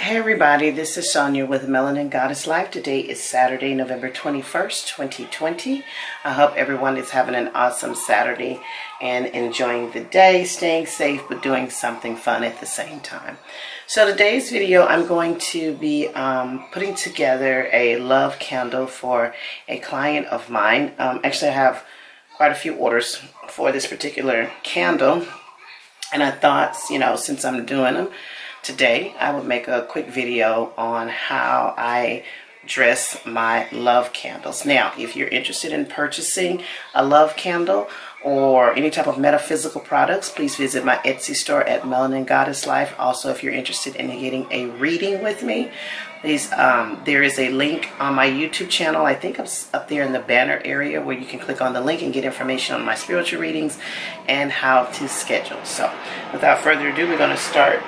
Hey everybody, this is Sonia with Melanin Goddess Life. Today is Saturday, November 21st, 2020. I hope everyone is having an awesome Saturday and enjoying the day, staying safe, but doing something fun at the same time. So today's video, I'm going to be putting together a love candle for a client of mine. Actually, I have quite a few orders for this particular candle. And I thought, since I'm doing them, today, I would make a quick video on how I dress my love candles. Now, if you're interested in purchasing a love candle or any type of metaphysical products, please visit my Etsy store at Melanin Goddess Life. Also, if you're interested in getting a reading with me, please, there is a link on my YouTube channel. I think it's up there in the banner area where you can click on the link and get information on my spiritual readings and how to schedule. So, without further ado, we're going to start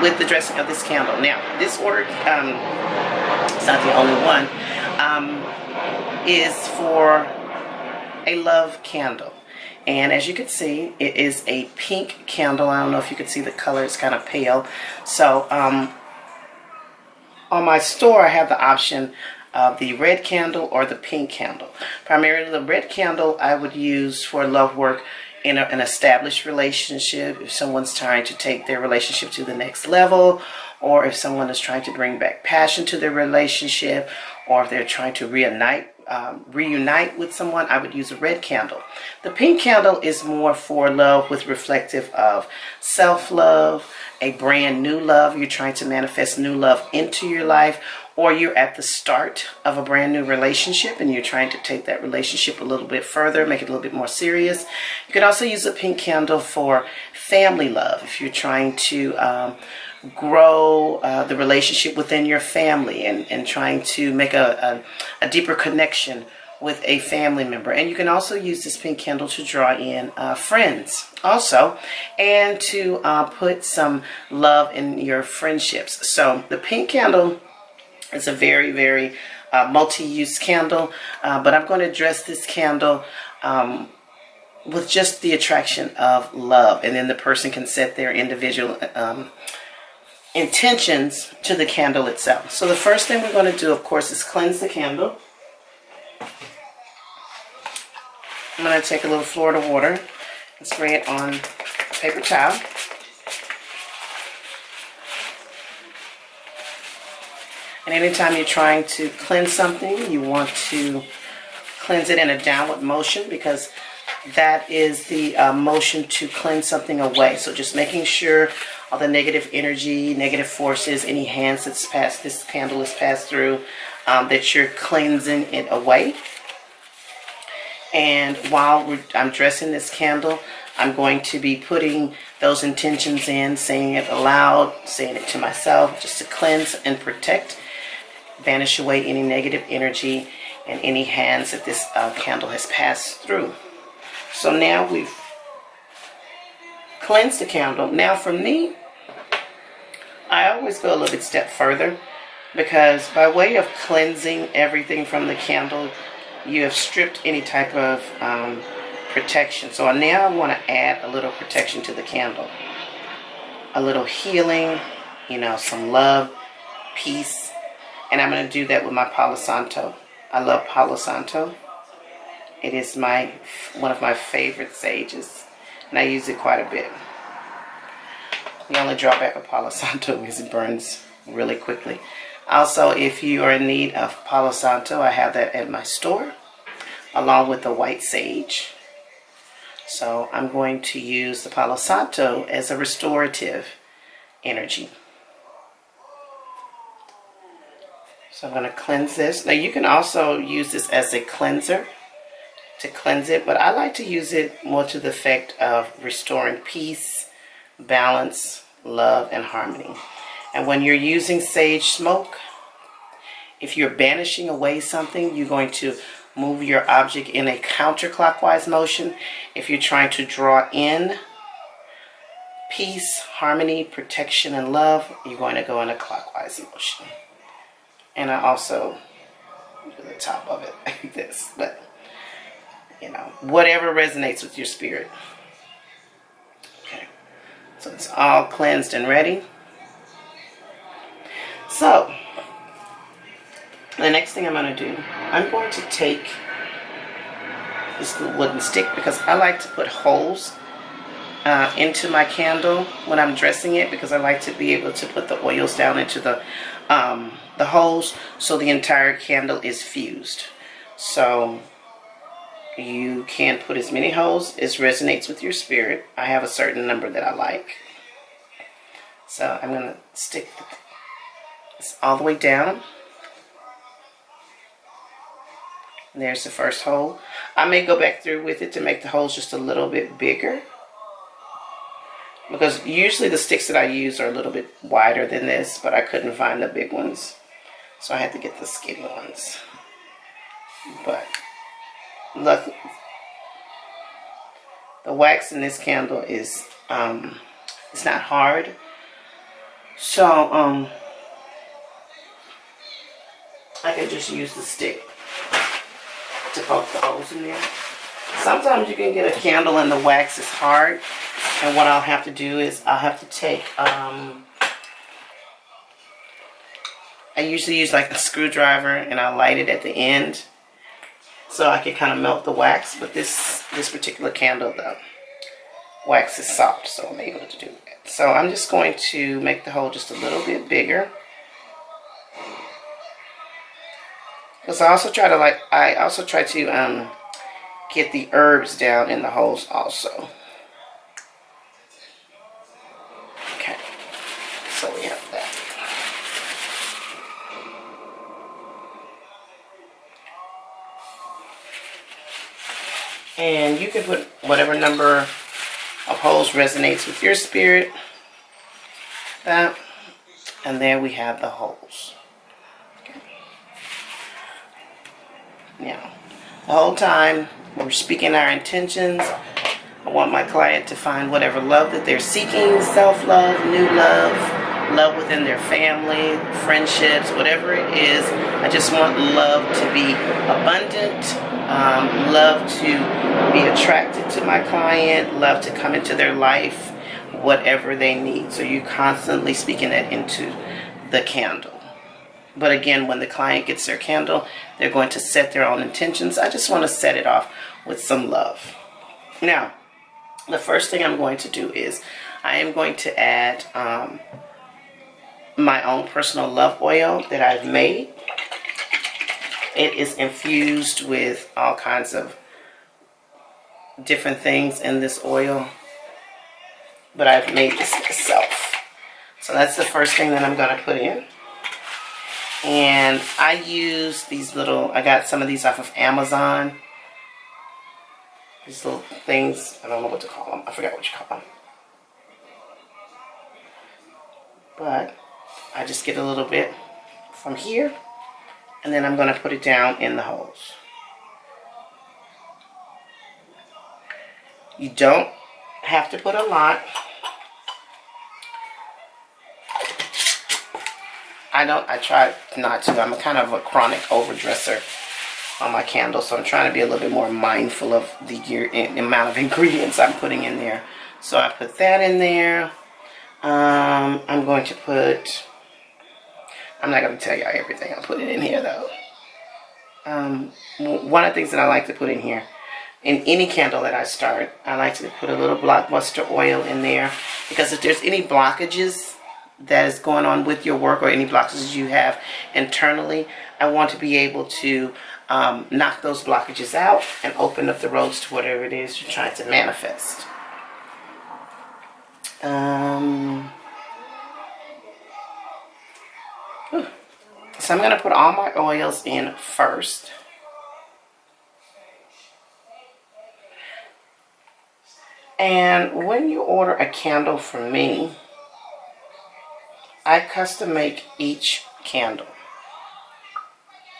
with the dressing of this candle. Now, this order, it's not the only one, is for a love candle. And as you can see, it is a pink candle. I don't know if you can see the color. It's kind of pale. So, on my store, I have the option of the red candle or the pink candle. Primarily, the red candle I would use for love work in an established relationship, if someone's trying to take their relationship to the next level, or if someone is trying to bring back passion to their relationship, or if they're trying to reunite with someone, I would use a red candle. The pink candle is more for love with reflective of self-love, a brand new love. You're trying to manifest new love into your life, or you're at the start of a brand new relationship and you're trying to take that relationship a little bit further, make it a little bit more serious. You can also use a pink candle for family love if you're trying to grow the relationship within your family and trying to make a deeper connection with a family member. And you can also use this pink candle to draw in friends also, and to put some love in your friendships. So the pink candle is a very, very multi-use candle, but I'm going to dress this candle with just the attraction of love, and then the person can set their individual intentions to the candle itself. So the first thing we're going to do, of course, is cleanse the candle. I'm going to take a little Florida water and spray it on a paper towel. And anytime you're trying to cleanse something, you want to cleanse it in a downward motion, because that is the motion to cleanse something away. So just making sure all the negative energy, negative forces, any hands that's passed, this candle is passed through, that you're cleansing it away. And while I'm dressing this candle, I'm going to be putting those intentions in, saying it aloud, saying it to myself, just to cleanse and protect, banish away any negative energy and any hands that this candle has passed through. So now we've cleansed the candle. Now for me, I always go a little bit step further, because by way of cleansing everything from the candle, you have stripped any type of protection. So now I want to add a little protection to the candle. A little healing, some love, peace. And I'm going to do that with my Palo Santo. I love Palo Santo. It is one of my favorite sages, and I use it quite a bit. The only drawback of Palo Santo is it burns really quickly. Also, if you are in need of Palo Santo, I have that at my store, along with the white sage. So I'm going to use the Palo Santo as a restorative energy. So I'm going to cleanse this. Now you can also use this as a cleanser to cleanse it, but I like to use it more to the effect of restoring peace, balance, love, and harmony. And when you're using sage smoke, if you're banishing away something, you're going to move your object in a counterclockwise motion. If you're trying to draw in peace, harmony, protection, and love, you're going to go in a clockwise motion. And I also do the top of it like this, but whatever resonates with your spirit. Okay, so it's all cleansed and ready. So, the next thing I'm going to do, I'm going to take this little wooden stick because I like to put holes into my candle when I'm dressing it, because I like to be able to put the oils down into the holes so the entire candle is fused. So you can put as many holes as resonates with your spirit. I have a certain number that I like. So I'm going to stick this all the way down. There's the first hole. I may go back through with it to make the holes just a little bit bigger, because usually the sticks that I use are a little bit wider than this, but I couldn't find the big ones, so I had to get the skinny ones. But look, the wax in this candle is it's not hard, so I can just use the stick to poke the holes in there. Sometimes you can get a candle and the wax is hard, and what I'll have to do is I'll have to take I usually use like a screwdriver, and I light it at the end so I can kind of melt the wax. But this particular candle, the wax is soft, so I'm able to do that. So I'm just going to make the hole just a little bit bigger. Because I also try to get the herbs down in the holes also. Okay, so we have that. And you can put whatever number of holes resonates with your spirit. That, and there we have the holes. Okay. Now, the whole time we're speaking our intentions, I want my client to find whatever love that they're seeking, self-love, new love within their family, friendships, whatever it is. I just want love to be abundant, love to be attracted to my client, love to come into their life, whatever they need. So you're constantly speaking that into the candle. But again, when the client gets their candle, they're going to set their own intentions. I just want to set it off with some love. Now, the first thing I'm going to do is I am going to add my own personal love oil that I've made. It is infused with all kinds of different things in this oil, but I've made this myself. So that's the first thing that I'm going to put in. And I use these little, I got some of these off of Amazon. These little things, I don't know what to call them. I forgot what you call them. But I just get a little bit from here, and then I'm going to put it down in the holes. You don't have to put a lot. I try not to. I'm a kind of a chronic overdresser on my candles, so I'm trying to be a little bit more mindful of the amount of ingredients I'm putting in there. So I put that in there. I'm going to put, I'm not going to tell y'all everything I'm putting in here though. One of the things that I like to put in here, in any candle that I start, I like to put a little blockbuster oil in there, because if there's any blockages that is going on with your work, or any blockages you have internally, I want to be able to knock those blockages out and open up the roads to whatever it is you're trying to manifest. So I'm going to put all my oils in first. And when you order a candle from me, I custom make each candle.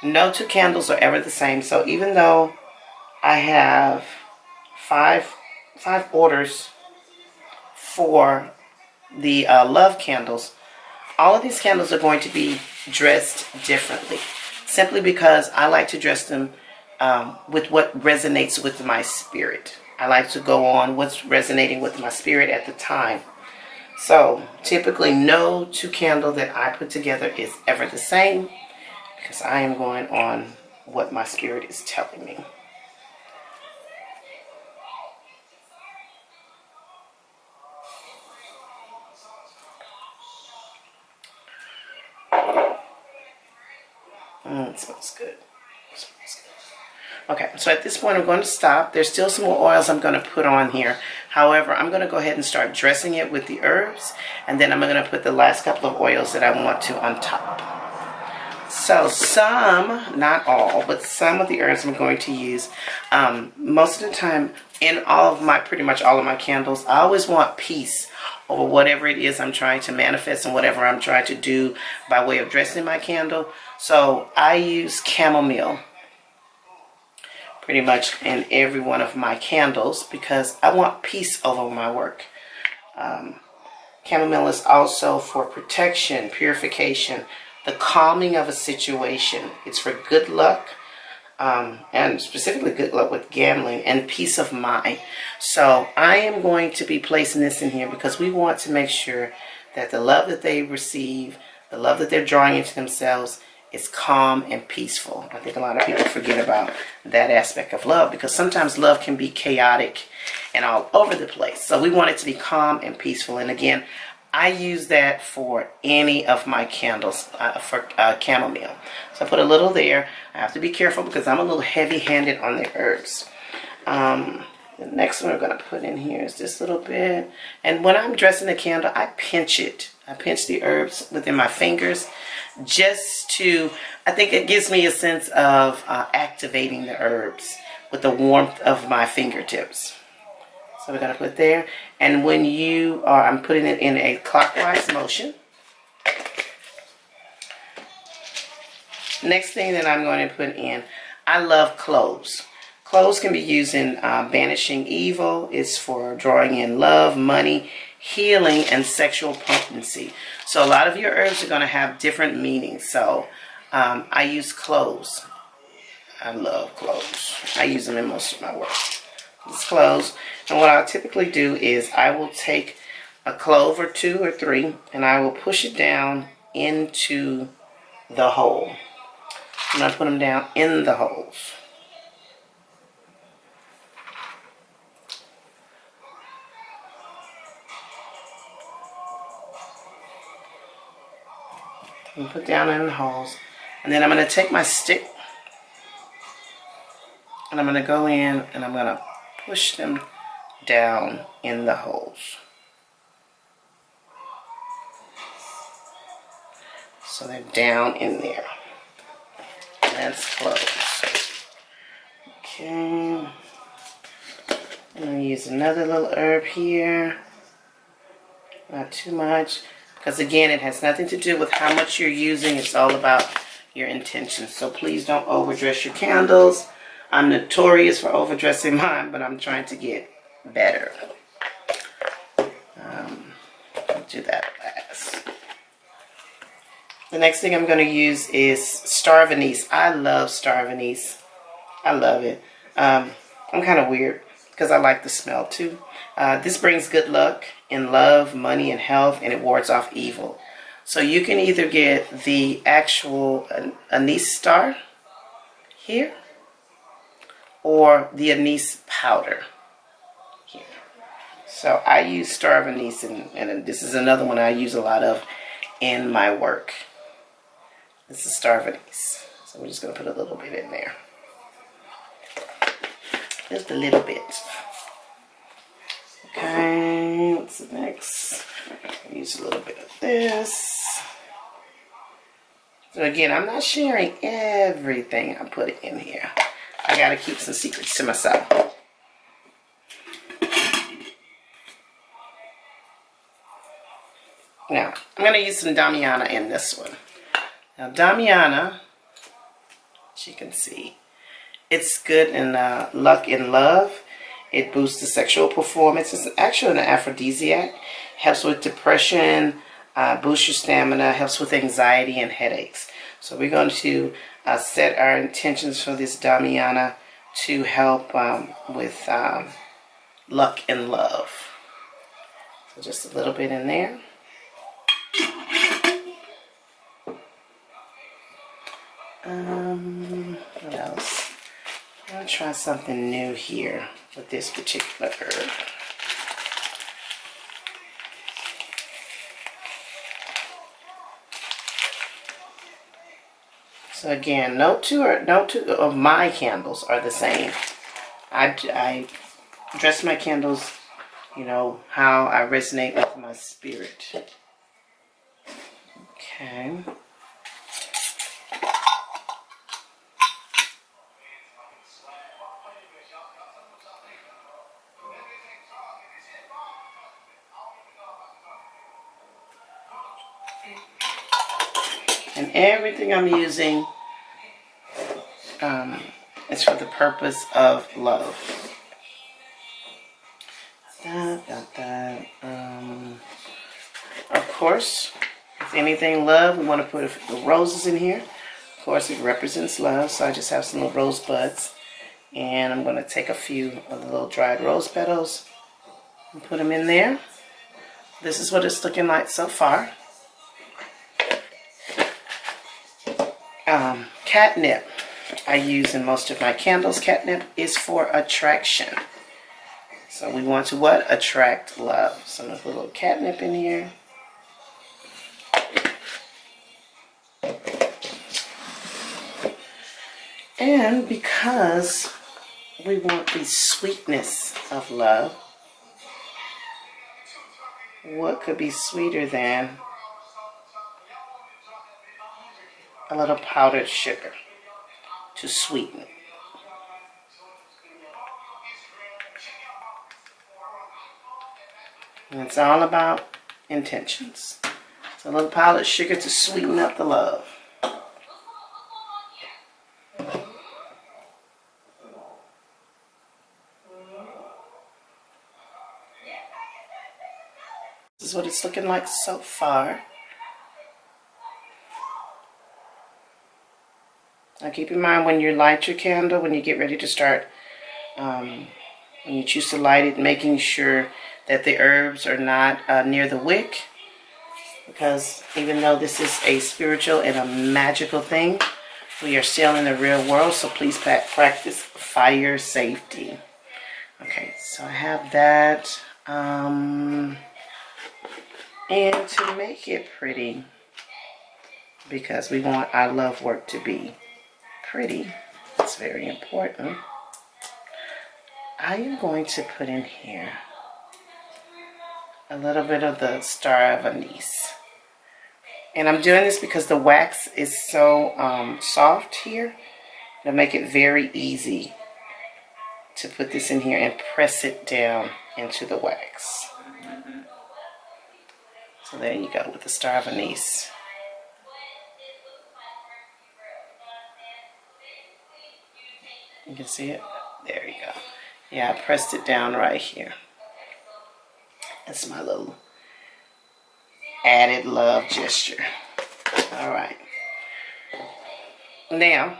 No two candles are ever the same. So even though I have five orders for the love candles, all of these candles are going to be dressed differently, simply because I like to dress them with what resonates with my spirit. I like to go on what's resonating with my spirit at the time. So typically no two candle that I put together is ever the same, because I am going on what my spirit is telling me. It smells good. It smells good. Okay, so at this point I'm going to stop. There's still some more oils I'm going to put on here. However, I'm going to go ahead and start dressing it with the herbs, and then I'm going to put the last couple of oils that I want to on top. So some, not all, but some of the herbs I'm going to use. Most of the time in pretty much all of my candles, I always want peace over whatever it is I'm trying to manifest and whatever I'm trying to do by way of dressing my candle. So I use chamomile pretty much in every one of my candles because I want peace over my work. Chamomile is also for protection, purification, the calming of a situation. It's for good luck, and specifically good luck with gambling and peace of mind. So I am going to be placing this in here because we want to make sure that the love that they receive, the love that they're drawing into themselves, is calm and peaceful. I think a lot of people forget about that aspect of love because sometimes love can be chaotic and all over the place. So we want it to be calm and peaceful. And again, I use that for any of my candles for chamomile. So I put a little there. I have to be careful because I'm a little heavy-handed on the herbs. The next one we're going to put in here is this little bit. And when I'm dressing the candle, I pinch it. I pinch the herbs within my fingers just to, I think it gives me a sense of activating the herbs with the warmth of my fingertips. So we're going to put there. And when you are, I'm putting it in a clockwise motion. Next thing that I'm going to put in, I love cloves. Cloves can be used in banishing evil. It's for drawing in love, money, healing, and sexual potency. So a lot of your herbs are going to have different meanings. So I use cloves. I love cloves. I use them in most of my work. It's cloves. And what I'll typically do is I will take a clove or two or three and I will push it down into the hole. I'm going to put them down in the holes. And put down in the holes. And then I'm going to take my stick and I'm going to go in and I'm going to push them down in the holes. So they're down in there. That's close. Okay. I'm going to use another little herb here. Not too much. Because again, it has nothing to do with how much you're using. It's all about your intentions. So please don't overdress your candles. I'm notorious for overdressing mine, but I'm trying to get better. I'll do that last. The next thing I'm going to use is star of anise. I love star of anise. I love it. I'm kind of weird because I like the smell too. This brings good luck in love, money, and health, and it wards off evil. So you can either get the actual anise star here or the anise powder here. So I use star of anise, and this is another one I use a lot of in my work. This is star of anise. So we're just going to put a little bit in there. Just a little bit. Okay, what's the next? Use a little bit of this. So again, I'm not sharing everything I'm putting in here. I gotta keep some secrets to myself. Now, I'm gonna use some Damiana in this one. Now, Damiana, as you can see, it's good in luck and love. It boosts the sexual performance. It's actually an aphrodisiac. Helps with depression, boosts your stamina, helps with anxiety and headaches. So we're going to set our intentions for this Damiana to help with luck and love. So just a little bit in there. What else? I'm going to try something new here with this particular herb. So again, no two of my candles are the same. I dress my candles, you know, how I resonate with my spirit. Okay. And everything I'm using is for the purpose of love. Of course, if anything love, we want to put the roses in here. Of course, it represents love, so I just have some little rose buds. And I'm going to take a few of the little dried rose petals and put them in there. This is what it's looking like so far. Catnip I use in most of my candles. Catnip is for attraction. So we want to what? Attract love. So I'm going to put a little catnip in here. And because we want the sweetness of love, what could be sweeter than a little powdered sugar to sweeten it? And it's all about intentions. So a little powdered sugar to sweeten up the love. This is what it's looking like so far. Now keep in mind when you light your candle, when you get ready to start, when you choose to light it, making sure that the herbs are not near the wick. Because even though this is a spiritual and a magical thing, we are still in the real world, so please practice fire safety. Okay, so I have that. And to make it pretty, because we want our love work to be pretty, it's very important, I am going to put in here a little bit of the star of anise. And I'm doing this because the wax is so soft here. It'll make it very easy to put this in here and press it down into the wax. So there you go with the star of anise. You can see it? There you go. Yeah, I pressed it down right here. That's my little added love gesture. All right. Now,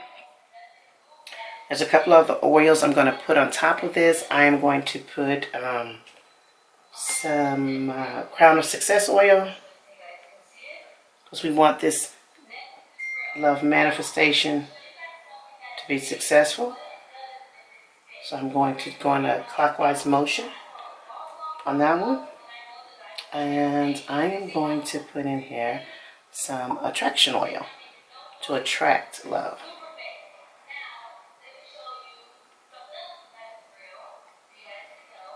there's a couple of oils I'm going to put on top of this. I am going to put some Crown of Success oil, because we want this love manifestation to be successful. So I'm going to go in a clockwise motion on that one. And I am going to put in here some attraction oil to attract love.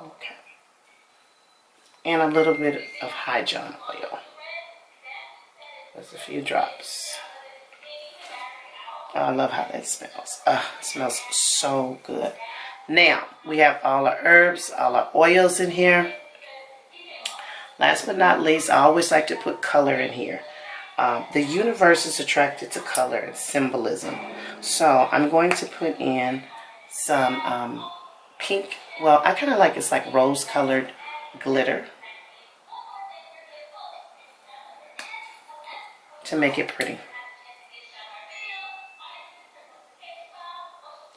Okay. And a little bit of Hydron oil. Just a few drops. Oh, I love how that smells. It smells so good. Now, we have all our herbs, all our oils in here. Last but not least, I always like to put color in here. The universe is attracted to color and symbolism. So I'm going to put in some pink, well, I kind of like it's like rose-colored glitter to make it pretty.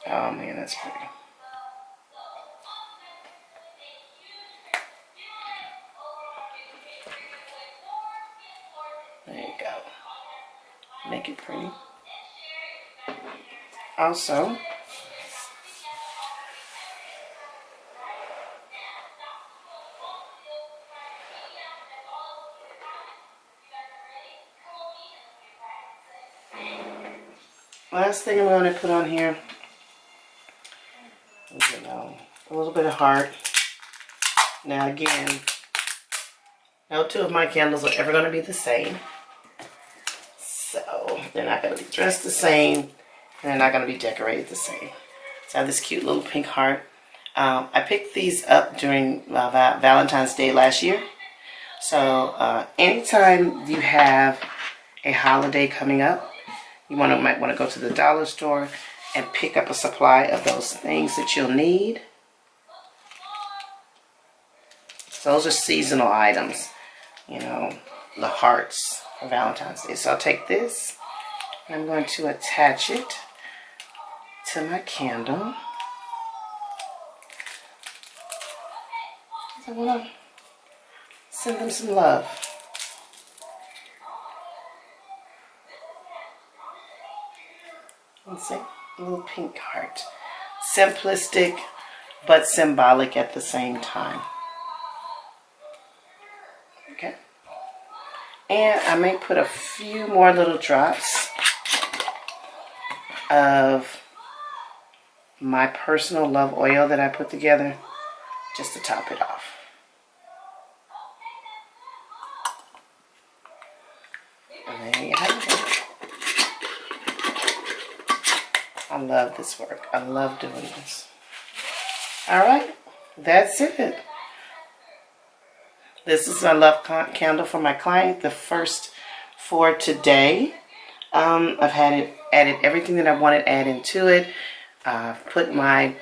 Oh man, that's pretty. There you go. Make it pretty. Also, last thing I'm going to put on here is, a little bit of heart. Now again, no two of my candles are ever going to be the same. So they're not going to be dressed the same, and they're not going to be decorated the same. So I have this cute little pink heart. I picked these up during Valentine's Day last year. So anytime you have a holiday coming up, you might want to go to the dollar store and pick up a supply of those things that you'll need. So those are seasonal items, the hearts for Valentine's Day. So I'll take this and I'm going to attach it to my candle. I want to send them some love. Let's see, a little pink heart. Simplistic, but symbolic at the same time. Okay. And I may put a few more little drops of my personal love oil that I put together just to top it off. And there you have it. I love this work. I love doing this. Alright, that's it. This is my love candle for my client, the first for today. I've added everything that I wanted to add into it. Put my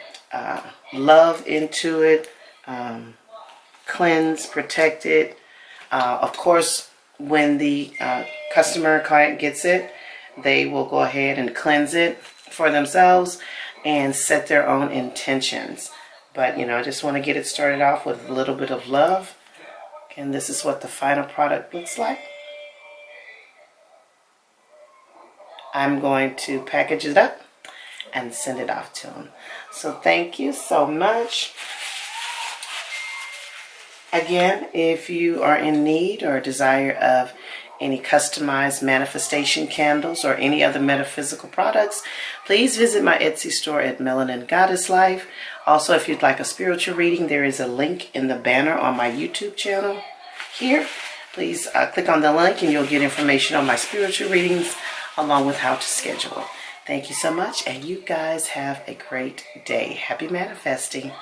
love into it. Cleanse, protect it. Of course, when the client gets it, they will go ahead and cleanse it for themselves and set their own intentions. But, I just want to get it started off with a little bit of love. And this is what the final product looks like. I'm going to package it up and send it off to them. So thank you so much. Again, if you are in need or desire of any customized manifestation candles or any other metaphysical products, please visit my Etsy store at Melanin Goddess Life. Also, if you'd like a spiritual reading, there is a link in the banner on my YouTube channel here. Please click on the link and you'll get information on my spiritual readings along with how to schedule. Thank you so much, and you guys have a great day. Happy manifesting.